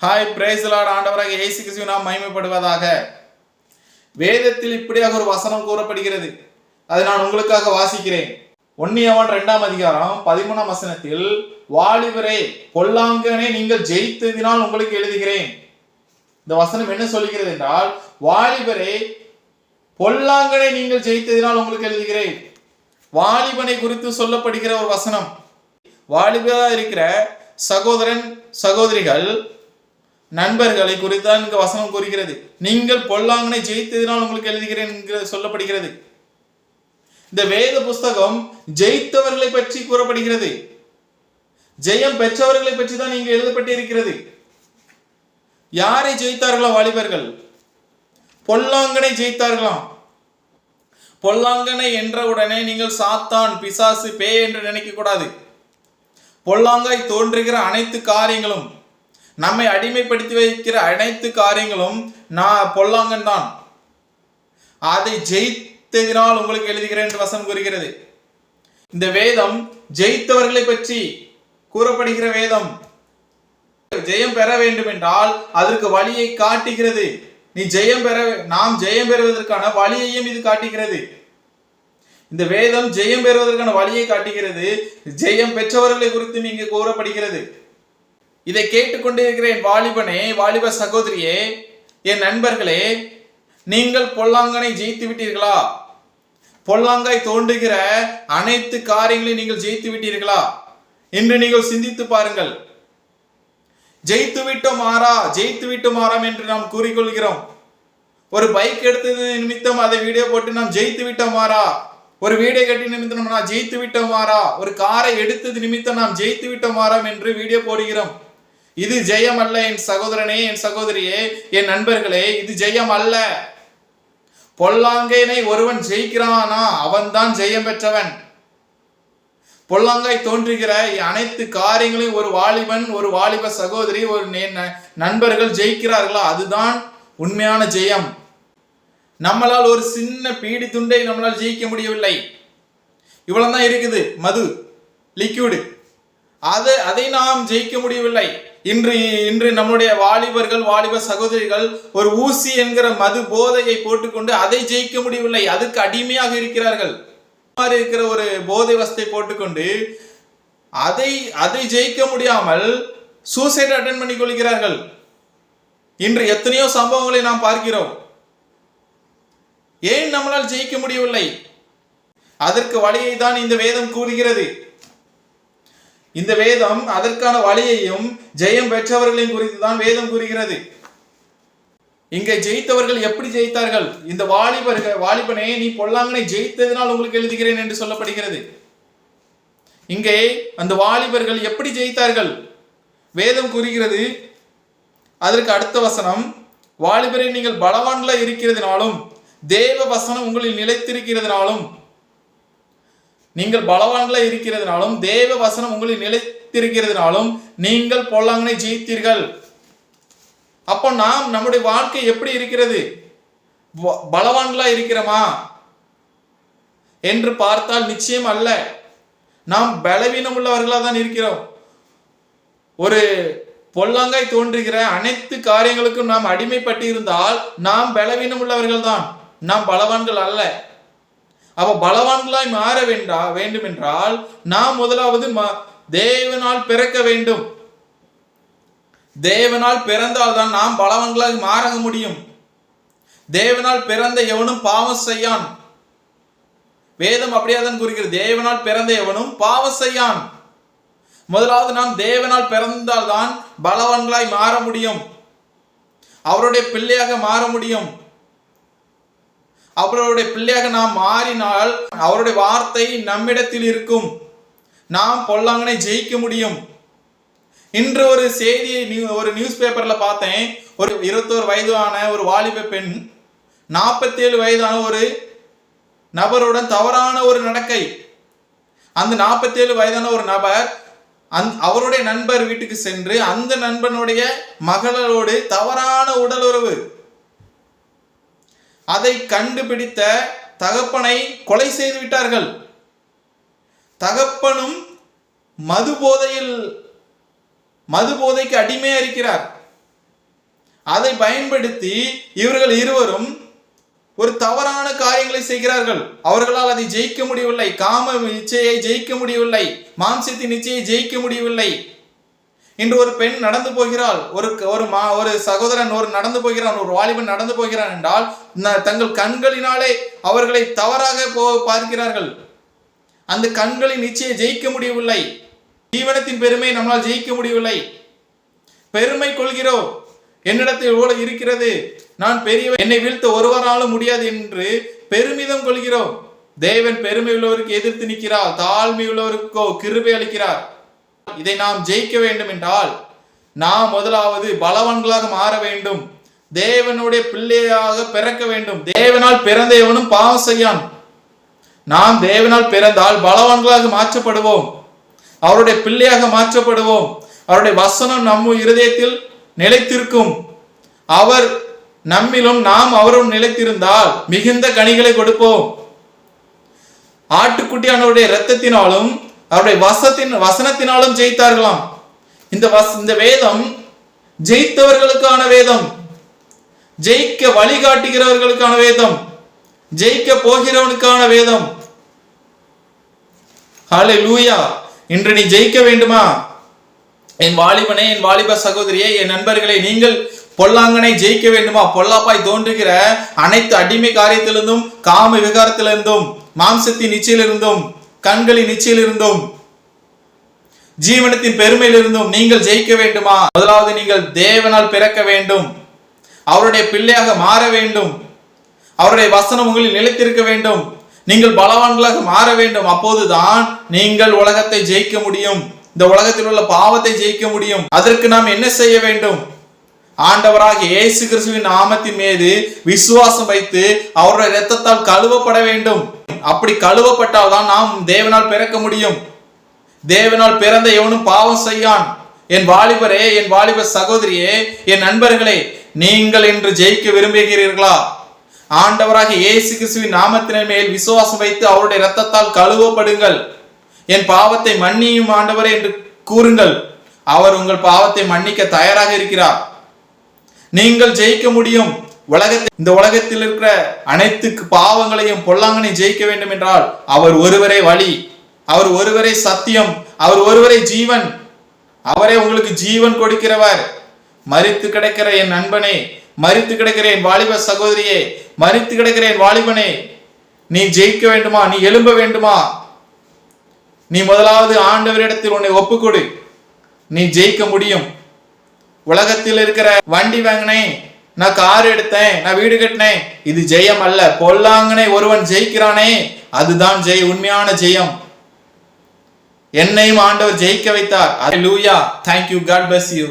Hi price Lord. ஆண்டவராக இயேசு கிறிஸ்து நாம் மகிமைப்படுவதாக. வேதத்தில் இப்படியாக ஒரு வசனம் கூறப்படுகிறது. அதை நான் உங்களுக்காக வாசிக்கிறேன். 1 யோவான் 2ஆம் அதிகாரம் 13ஆம் வசனத்தில், வாலிபரே பொல்லாங்கனை நீங்கள் ஜெயித்ததினால் உங்களுக்கு எழுதுகிறேன். இந்த வசனம் என்ன சொல்லுகிறது என்றால், வாலிபரே பொல்லாங்கனை நீங்கள் ஜெயித்ததினால் உங்களுக்கு எழுதுகிறேன். வாலிபனை குறித்து சொல்லப்படுகிற ஒரு வசனம். வாலிபரா இருக்கிற சகோதரன் சகோதரிகள் நண்பர்களை குறித்தான் இங்க வசனம் கூறுகிறது. நீங்கள் பொல்லாங்கனை ஜெயித்ததினால் உங்களுக்கு எழுதுகிறேன் சொல்லப்படுகிறது. இந்த வேத புஸ்தகம் ஜெயித்தவர்களை பற்றி கூறப்படுகிறது. ஜெயம் பெற்றவர்களை பற்றி தான் இங்கு எழுதப்பட்டிருக்கிறது. யாரை ஜெயித்தார்களா? வாலிபர்கள் பொல்லாங்கனை ஜெயித்தார்களாம். பொல்லாங்கனை என்ற உடனே நீங்கள் சாத்தான், பிசாசு, பேய் என்று நினைக்க கூடாது. பொல்லாங்காய் தோன்றுகிற அனைத்து காரியங்களும், நம்மை அடிமைப்படுத்தி வைக்கிற அனைத்து காரியங்களும் பொல்லாங்கன் தான். அதை ஜெயித்ததினால் உங்களுக்கு எழுதுகிறேன் என்று வசனம் கூறுகிறது. இந்த வேதம் ஜெயித்தவர்களை பற்றி கூறப்படுகிற வேதம். ஜெயம் பெற வேண்டும் என்றால் அதற்கு வழியை காட்டுகிறது. நாம் ஜெயம் பெறுவதற்கான வழியையும் இது காட்டுகிறது. இந்த வேதம் ஜெயம் பெறுவதற்கான வழியை காட்டுகிறது. ஜெயம் பெற்றவர்களை குறித்து இங்கு கூறப்படுகிறது. இதை கேட்டுக்கொண்டிருக்கிறேன் வாலிபனே, வாலிப சகோதரியே, என் நண்பர்களே, நீங்கள் பொல்லாங்கனை ஜெயித்து விட்டீர்களா? பொல்லாங்காய் தோன்றுகிற அனைத்து காரியங்களையும் நீங்கள் ஜெயித்து விட்டீர்களா என்று நீங்கள் சிந்தித்து பாருங்கள். ஜெயித்து விட்டோம் என்று நாம் கூறிக்கொள்கிறோம். ஒரு பைக் எடுத்தது நிமித்தம் அதை வீடியோ போட்டு நாம் ஜெயித்து விட்டோமாரா, ஒரு வீடியோ கட்டி நிமித்தம் நாம் ஜெயித்து விட்டோமாரா, ஒரு காரை எடுத்தது நிமித்தம் நாம் ஜெயித்து விட்டோமாராம் என்று வீடியோ போடுகிறோம். இது ஜெயம் அல்ல என் சகோதரனே, என் சகோதரியே, என் நண்பர்களே, இது ஜெயம் அல்ல. பொல்லாங்கனை ஒருவன் ஜெயிக்கிறானா அவன் தான் ஜெயம் பெற்றவன். பொல்லாங்காய் தோன்றுகிற அனைத்து காரியங்களையும் ஒரு வாலிபன், ஒரு வாலிப சகோதரி, ஒரு நண்பர்கள் ஜெயிக்கிறார்களா, அதுதான் உண்மையான ஜெயம். நம்மளால் ஒரு சின்ன பீடி துண்டை நம்மளால் ஜெயிக்க முடியவில்லை. இவ்வளவுதான் இருக்குது, மது, லிக்விடு, அதை நாம் ஜெயிக்க முடியவில்லை. இன்று நம்முடைய வாலிபர்கள், வாலிப சகோதரிகள் ஒரு ஊசி என்கிற மது போதையை போட்டுக்கொண்டு அதை ஜெயிக்க முடியவில்லை. அதுக்கு அடிமையாக இருக்கிறார்கள். இருக்கிற ஒரு போதை வஸ்தை போட்டுக்கொண்டு அதை ஜெயிக்க முடியாமல் சூசைட் அட்டெண்ட் பண்ணி கொள்கிறார்கள். இன்று எத்தனையோ சம்பவங்களை நாம் பார்க்கிறோம். ஏன் நம்மளால் ஜெயிக்க முடியவில்லை? அதற்கு வழியை தான் இந்த வேதம் கூறுகிறது. இந்த வேதம் அதற்கான வழியையும் ஜெயம் பெற்றவர்களையும் குறித்து தான் வேதம் கூறுகிறது. இங்கே ஜெயித்தவர்கள் எப்படி ஜெயித்தார்கள்? இந்த வாலிபனே, நீ பொல்லாங்கனை ஜெயித்ததினால் உங்களுக்கு எழுதுகிறேன் என்று சொல்லப்படுகிறது. இங்கே அந்த வாலிபர்கள் எப்படி ஜெயித்தார்கள் வேதம் கூறுகிறது. அதற்கு அடுத்த வசனம், வாலிபரை நீங்கள் பலவான்களா இருக்கிறதுனாலும் தேவ வசனம் உங்களில் நிலைத்திருக்கிறதுனாலும், நீங்கள் பலவான்களா இருக்கிறதுனாலும் தேவ வசனம் உங்களில் நிலைத்திருக்கிறதுனாலும் நீங்கள் பொல்லாங்கனை ஜெயித்தீர்கள். அப்போ நம்முடைய வாழ்க்கை எப்படி இருக்கிறது? பலவான்களா இருக்கிறோமா என்று பார்த்தால் நிச்சயம் அல்ல. நாம் பலவீனம் உள்ளவர்களா தான் இருக்கிறோம். ஒரு பொல்லாங்காய் தோன்றுகிற அனைத்து காரியங்களுக்கும் நாம் அடிமைப்பட்டு இருந்தால் நாம் பலவீனம் உள்ளவர்கள் தான், நாம் பலவான்கள் அல்ல. அப்ப பலவான்களாய் மாற வேண்டும் என்றால் நாம் முதலாவது தேவனால் பிறக்க வேண்டும். தேவனால் பிறந்தால்தான் நாம் பலவான்களாக மாற முடியும். தேவனால் பிறந்த எவனும் பாவம் செய்யான். வேதம் அப்படியாதான் கூறுகிறது. தேவனால் பிறந்த எவனும் பாவம் செய்யான். முதலாவது நாம் தேவனால் பிறந்தால்தான் பலவான்களாய் மாற முடியும். அவருடைய பிள்ளையாக மாற முடியும். அவருடைய பிள்ளையாக நாம் மாறினால் அவருடைய வார்த்தை நம்மிடத்தில் இருக்கும். நாம் பொல்லாங்கனை ஜெயிக்க முடியும். இன்று ஒரு செய்தியை ஒரு நியூஸ் பேப்பர்ல பார்த்தேன். ஒரு 21 வயதான ஒரு வாலிப பெண் 47 வயதான ஒரு நபருடன் தவறான ஒரு நடக்கை. அந்த 47 வயதான ஒரு நபர் அவருடைய நண்பர் வீட்டுக்கு சென்று அந்த நண்பனுடைய மகளோடு தவறான உடல் உறவு. அதை கண்டுபிடித்த தகப்பனை கொலை செய்து விட்டார்கள். தகப்பனும் மது போதைக்கு அடிமையா இருக்கிறார். அதை பயன்படுத்தி இவர்கள் இருவரும் ஒரு தவறான காரியங்களை செய்கிறார்கள். அவர்களால் அதை ஜெயிக்க முடியவில்லை. காம இச்சையை ஜெயிக்க முடியவில்லை. மாம்சத்தின் இச்சையை ஜெயிக்க முடியவில்லை. இன்று ஒரு பெண் நடந்து போகிறாள், ஒரு சகோதரன் நடந்து போகிறான், ஒரு வாலிபன் நடந்து போகிறான் என்றால் தங்கள் கண்களினாலே அவர்களை தவறாக பார்க்கிறார்கள். அந்த கண்களின் இச்சையை ஜெயிக்க முடியவில்லை. ஜீவனத்தின் பெருமை நம்மளால் ஜெயிக்க முடியவில்லை. பெருமை கொள்கிறோம், என்னிடத்தில் இவ்வளவு இருக்கிறது, நான் பெரியவர், என்னை வீழ்த்த ஒருவராலும் முடியாது என்று பெருமிதம் கொள்கிறோம். தேவன் பெருமை உள்ளவருக்கு எதிர்த்து நிற்கிறார், தாழ்மை உள்ளவருக்கோ கிருபை அளிக்கிறார். இதை நாம் ஜெயிக்க வேண்டும் என்றால் நாம் முதலாவது பலவான்களாக மாற வேண்டும். தேவனுடைய பிள்ளையாக பிறக்க வேண்டும். தேவனால் பிறந்த எவனும் பாவம் செய்யான். நாம் தேவனால் பிறந்தால் பலவான்களாக மாற்றப்படுவோம், அவருடைய பிள்ளையாக மாற்றப்படுவோம். அவருடைய வசனம் நம்ம இருதயத்தில் நிலைத்திருக்கும். அவர் நம்மிலும் நாம் அவரும் நிலைத்திருந்தால் மிகுந்த கனிகளை கொடுப்போம். ஆட்டுக்குட்டியானவருடைய இரத்தத்தினாலும் அவருடைய வசனத்தினாலும் ஜெயித்தார்களாம். இந்த வேதம் ஜெயித்தவர்களுக்கான வேதம், ஜெயிக்க வழிகாட்டுகிறவர்களுக்கான வேதம், ஜெயிக்க போகிறவனுக்கான வேதம். ஹல்லேலூயா. இன்று நீ ஜெயிக்க வேண்டுமா? என் வாலிபனே, என் வாலிப சகோதரியே, என் நண்பர்களே, நீங்கள் பொல்லாங்கனை ஜெயிக்க வேண்டுமா? பொல்லாப்பாய் தோன்றுகிற அனைத்து அடிமை காரியத்திலிருந்தும், காம விகாரத்திலிருந்தும், மாம்சத்தின் இச்சையிலிருந்தும், கண்களின் இச்சையிலிருந்தும், ஜீவனத்தின் பெருமையிலிருந்தும் நீங்கள் ஜெயிக்க வேண்டுமா? முதலாவது நீங்கள் தேவனால் பிறக்க வேண்டும், அவருடைய பிள்ளையாக மாற வேண்டும், அவருடைய வசனம் உங்களில் நிலைத்திருக்க வேண்டும், நீங்கள் பலவான்களாக மாற வேண்டும். அப்போதுதான் நீங்கள் உலகத்தை ஜெயிக்க முடியும், இந்த உலகத்தில் உள்ள பாவத்தை ஜெயிக்க முடியும். அதற்கு நாம் என்ன செய்ய வேண்டும்? ஆண்டவராக இயேசு கிறிஸ்துவின் நாமத்தின் மீது விசுவாசம் வைத்து அவருடைய இரத்தத்தால் கழுவப்பட வேண்டும். அப்படி கழுவப்பட்டால் தான் நாம் தேவனால் பிறக்க முடியும். தேவனால் பிறந்த எவனும் பாவம் செய்யான். என் வாலிபரே, என் வாலிப சகோதரியே, என் நண்பர்களே, நீங்கள் இன்று ஜெயிக்க விரும்புகிறீர்களா? ஆண்டவராக இயேசு கிறிஸ்துவின் நாமத்தின் மேல் விசுவாசம் வைத்து அவருடைய இரத்தத்தால் கழுவப்படுங்கள். என் பாவத்தை மன்னியும் ஆண்டவரே என்று கூறுங்கள். அவர் உங்கள் பாவத்தை மன்னிக்க தயாராக இருக்கிறார். நீங்கள் ஜெயிக்க முடியும். இந்த உலகத்தில் இருக்கிற அனைத்து பாவங்களையும் பொல்லாங்கனையும் ஜெயிக்க வேண்டும் என்றால் அவர் ஒருவரே வழி, அவர் ஒருவரே சத்தியம், அவர் ஒருவரே ஜீவன். அவரே உங்களுக்கு ஜீவன் கொடுக்கிறவர். மரித்து கிடக்கிற என் நண்பனே, மரித்து கிடக்கிற என் வாலிப சகோதரியே, மரித்து கிடக்கிற என் வாலிபனே, நீ ஜெயிக்க வேண்டுமா? நீ எழும்ப வேண்டுமா? நீ முதலாவது ஆண்டவரிடத்தில் உன்னை ஒப்புக்கொடு. நீ ஜெயிக்க முடியும். உலகத்தில் இருக்கிற வண்டி வாங்கினேன், நான் கார் எடுத்தேன், நான் வீடு கட்டினேன், இது ஜெயம் அல்ல. பொல்லாங்கனை ஒருவன் ஜெயிக்கிறானே, அதுதான் உண்மையான ஜெயம். என்னையும் ஆண்டவர் ஜெயிக்க வைத்தார். ஹல்லேலூயா. Thank you. God bless you.